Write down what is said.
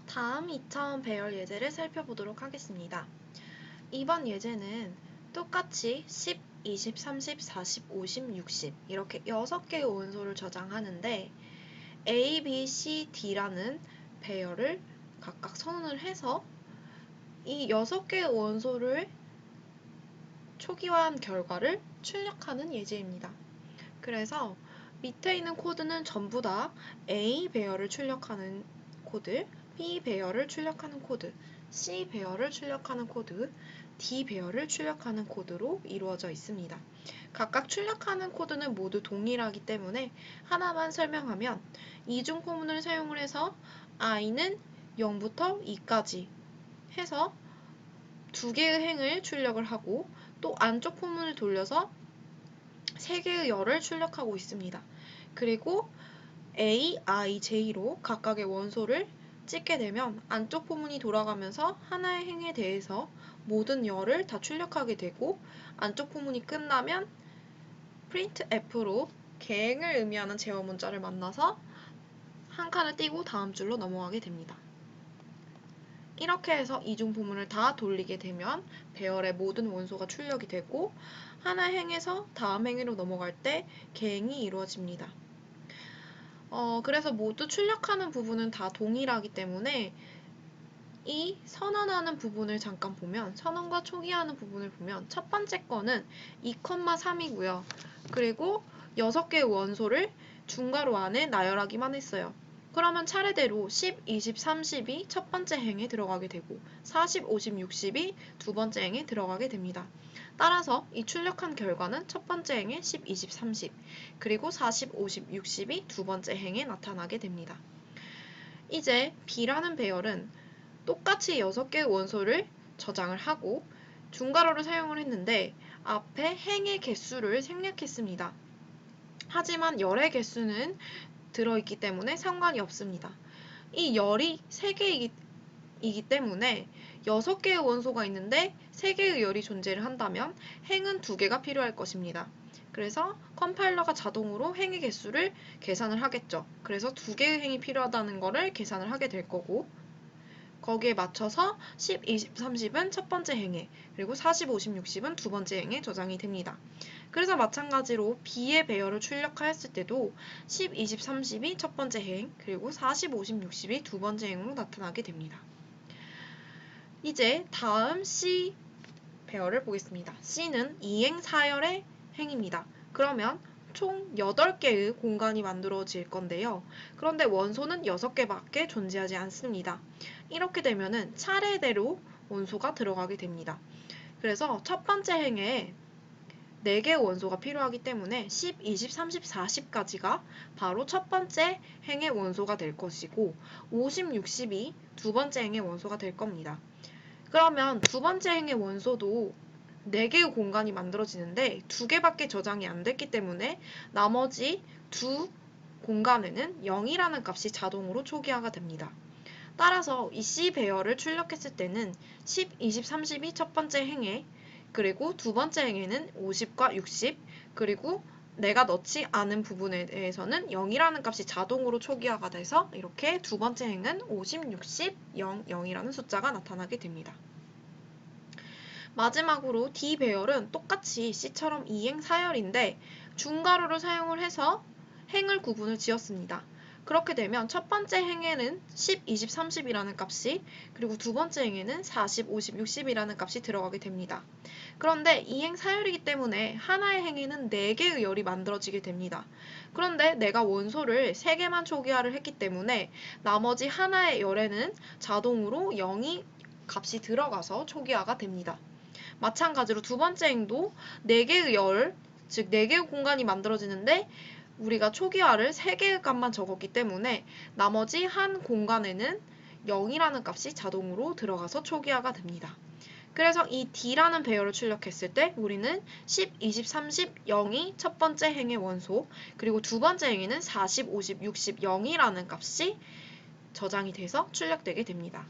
다음 2차원 배열 예제를 살펴보도록 하겠습니다. 이번 예제는 똑같이 10, 20, 30, 40, 50, 60 이렇게 6개의 원소를 저장하는데 A, B, C, D라는 배열을 각각 선언을 해서 이 6개의 원소를 초기화한 결과를 출력하는 예제입니다. 그래서 밑에 있는 코드는 전부 다 A 배열을 출력하는 코드, B 배열을 출력하는 코드, C 배열을 출력하는 코드, D 배열을 출력하는 코드로 이루어져 있습니다. 각각 출력하는 코드는 모두 동일하기 때문에 하나만 설명하면 이중 포문을 사용을 해서 i는 0부터 2까지 해서 두 개의 행을 출력을 하고 또 안쪽 포문을 돌려서 3개의 열을 출력하고 있습니다. 그리고 A, I, J로 각각의 원소를 찍게 되면 안쪽 포문이 돌아가면서 하나의 행에 대해서 모든 열을 다 출력하게 되고 안쪽 포문이 끝나면 printf로 개행을 의미하는 제어 문자를 만나서 한 칸을 띄고 다음 줄로 넘어가게 됩니다. 이렇게 해서 이중 포문을 다 돌리게 되면 배열의 모든 원소가 출력이 되고 하나 행에서 다음 행으로 넘어갈 때 개행이 이루어집니다. 그래서 모두 출력하는 부분은 다 동일하기 때문에 이 선언하는 부분을 잠깐 보면 선언과 초기화하는 부분을 보면 첫 번째 거는 2,3이고요. 그리고 6개의 원소를 중괄호 안에 나열하기만 했어요. 그러면 차례대로 10, 20, 30이 첫 번째 행에 들어가게 되고 40, 50, 60이 두 번째 행에 들어가게 됩니다. 따라서 이 출력한 결과는 첫 번째 행에 10, 20, 30 그리고 40, 50, 60이 두 번째 행에 나타나게 됩니다. 이제 B라는 배열은 똑같이 6개의 원소를 저장을 하고 중괄호를 사용을 했는데 앞에 행의 개수를 생략했습니다. 하지만 열의 개수는 들어있기 때문에 상관이 없습니다. 이 열이 3개이기 때문에 6개의 원소가 있는데 3개의 열이 존재를 한다면 행은 2개가 필요할 것입니다. 그래서 컴파일러가 자동으로 행의 개수를 계산을 하겠죠. 그래서 2개의 행이 필요하다는 것을 계산을 하게 될 거고 거기에 맞춰서 10, 20, 30은 첫 번째 행에 그리고 40, 50, 60은 두 번째 행에 저장이 됩니다. 그래서 마찬가지로 B의 배열을 출력하였을 때도 10, 20, 30이 첫 번째 행 그리고 40, 50, 60이 두 번째 행으로 나타나게 됩니다. 이제 다음 C 배열을 보겠습니다. C는 2행 4열의 행입니다. 그러면 총 8개의 공간이 만들어질 건데요. 그런데 원소는 6개밖에 존재하지 않습니다. 이렇게 되면은 차례대로 원소가 들어가게 됩니다. 그래서 첫 번째 행에 4개의 원소가 필요하기 때문에 10, 20, 30, 40까지가 바로 첫 번째 행의 원소가 될 것이고 50, 60이 두 번째 행의 원소가 될 겁니다. 그러면 두 번째 행의 원소도 4개의 공간이 만들어지는데 2개밖에 저장이 안 됐기 때문에 나머지 두 공간에는 0이라는 값이 자동으로 초기화가 됩니다. 따라서 이 C 배열을 출력했을 때는 10, 20, 30이 첫 번째 행에 그리고 두 번째 행에는 50과 60 그리고 내가 넣지 않은 부분에 대해서는 0이라는 값이 자동으로 초기화가 돼서 이렇게 두 번째 행은 50, 60, 0, 0이라는 숫자가 나타나게 됩니다. 마지막으로 D 배열은 똑같이 C처럼 2행 4열인데 중괄호를 사용을 해서 행을 구분을 지었습니다. 그렇게 되면 첫 번째 행에는 10, 20, 30이라는 값이 그리고 두 번째 행에는 40, 50, 60이라는 값이 들어가게 됩니다. 그런데 2행 4열이기 때문에 하나의 행에는 4개의 열이 만들어지게 됩니다. 그런데 내가 원소를 3개만 초기화를 했기 때문에 나머지 하나의 열에는 자동으로 0이 값이 들어가서 초기화가 됩니다. 마찬가지로 두 번째 행도 4개의 열, 즉 4개의 공간이 만들어지는데 우리가 초기화를 3개의 값만 적었기 때문에 나머지 한 공간에는 0이라는 값이 자동으로 들어가서 초기화가 됩니다. 그래서 이 D라는 배열을 출력했을 때 우리는 10, 20, 30, 0이 첫 번째 행의 원소 그리고 두 번째 행에는 40, 50, 60, 0이라는 값이 저장이 돼서 출력되게 됩니다.